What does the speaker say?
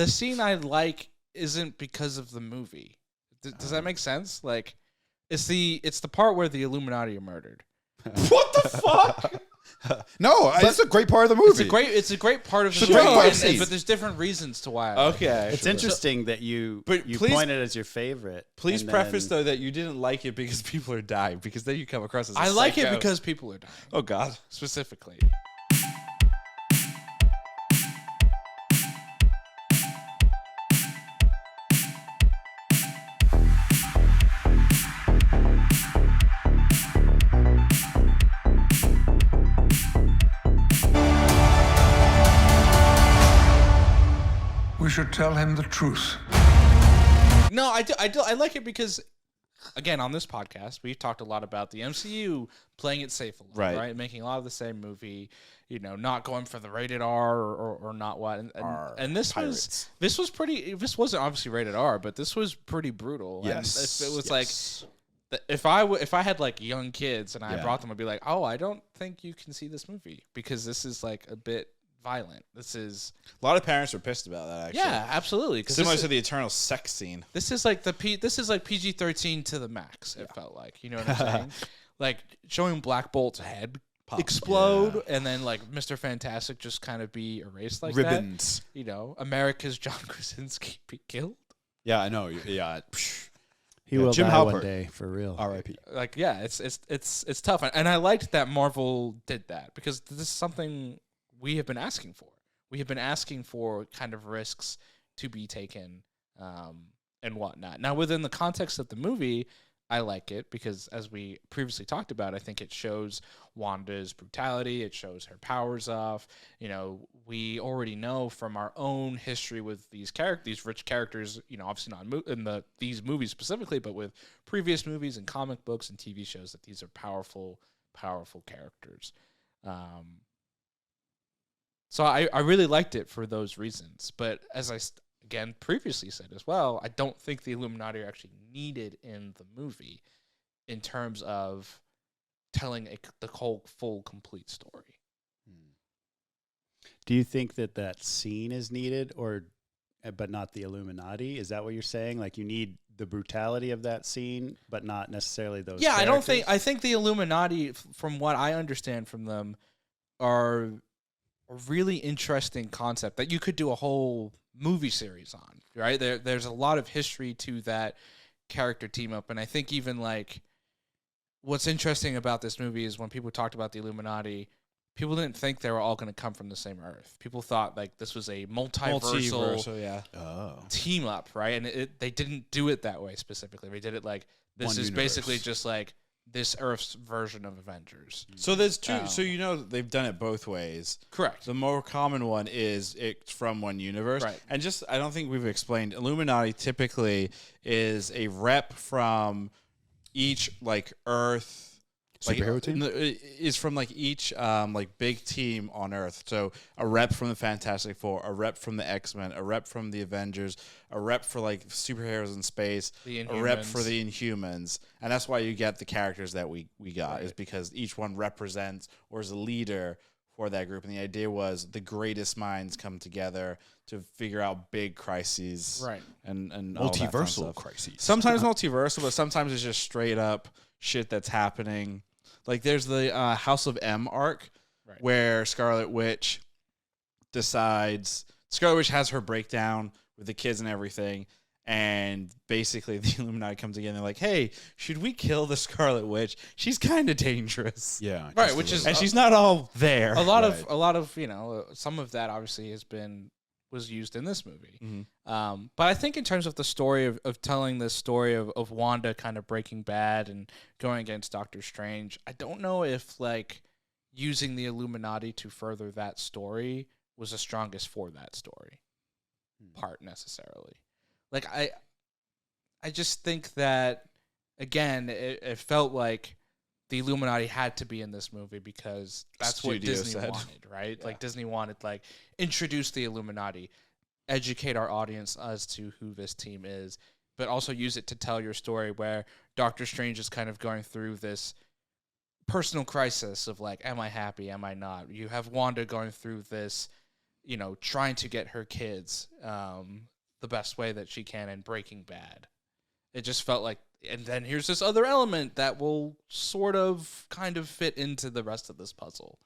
the scene I like isn't because of the movie. Does that make sense? Like, it's the part where the Illuminati are murdered. What the fuck? No, it's a great part of the movie. It's a great part of the It's a great movie, fight scene. but there's different reasons to why. I like it. Okay. It's interesting that you please, pointed as your favorite. Please and preface, then- though, that you didn't like it because people are dying, because then you come across as a I like it psycho. because people are dying. Oh, God. Specifically. We should tell him the truth. No, I do. I like it because, again, on this podcast, we've talked a lot about the MCU playing it safe a lot, right? Making a lot of the same movie, not going for the rated R or not what. And this was pretty. This wasn't obviously rated R, but this was pretty brutal. Yes, and it was like, if I had like young kids and I brought them, I'd be like, oh, I don't think you can see this movie because this is like a bit violent. This is A lot of parents were pissed about that, actually. yeah, absolutely. Similar to the Eternal sex scene. This is like this is like PG-13 to the max. It felt like, you know what I'm saying? Like showing Black Bolt's head explode and then like Mr. Fantastic just kind of be erased like Ribbons. that. America's John Krasinski be killed. Yeah, I know. Yeah. He will Jim die Halpert. one day, for real. R.I.P. Like it's tough, and I liked that Marvel did that because this is something we have been asking for. We have been asking for kind of risks to be taken and whatnot. Now, within the context of the movie, I like it because, as we previously talked about, I think it shows Wanda's brutality. It shows her powers off. We already know from our own history with these rich characters. Obviously not in these movies specifically, but with previous movies and comic books and TV shows, that these are powerful, powerful characters. So I really liked it for those reasons. But as I, again, previously said as well, I don't think the Illuminati are actually needed in the movie in terms of telling the whole full, complete story. Do you think that scene is needed, but not the Illuminati? Is that what you're saying? Like you need the brutality of that scene, but not necessarily those characters? I think the Illuminati, from what I understand from them, are a really interesting concept that you could do a whole movie series on, right? There's a lot of history to that character team up, and I think even like what's interesting about this movie is when people talked about the Illuminati, people didn't think they were all going to come from the same Earth. People thought like this was a multiversal team up, right? And they didn't do it that way specifically. They did it like this One is universe. basically just like this Earth's version of Avengers. So there's two. So they've done it both ways. Correct. The more common one is it's from one universe, Right. And just I don't think we've explained. Illuminati typically is a rep from each like Earth. Superhero team? Is from like each like big team on Earth. So a rep from the Fantastic Four, a rep from the X-Men, a rep from the Avengers, a rep for like superheroes in space, The a rep Inhumans. for the Inhumans. And that's why you get the characters that we got, is because each one represents or is a leader for that group. And the idea was the greatest minds come together to figure out big crises. Right. And all that fun Multiversal stuff. crises. Sometimes multiversal, but sometimes it's just straight up shit that's happening. Like there's the House of M arc, Right. where Scarlett Witch has her breakdown with the kids and everything, and basically the Illuminati comes again. They're like, "Hey, should we kill the Scarlet Witch? She's kind of dangerous." Yeah. Right, which is and she's not all there. a lot of some of that obviously was used in this movie. Mhm. But I think in terms of the story of telling this story of Wanda kind of breaking bad and going against Doctor Strange, I don't know if like using the Illuminati to further that story was the strongest for that story part necessarily. Like I just think that again it felt like the Illuminati had to be in this movie because that's what Studio Disney said. wanted, right? Yeah. Like Disney wanted like introduce the Illuminati, educate our audience as to who this team is, but also use it to tell your story where Doctor Strange is kind of going through this personal crisis of like, am I happy? Am I not? You have Wanda going through this trying to get her kids the best way that she can in Breaking Bad. It just felt like, and then here's this other element that will sort of kind of fit into the rest of this puzzle.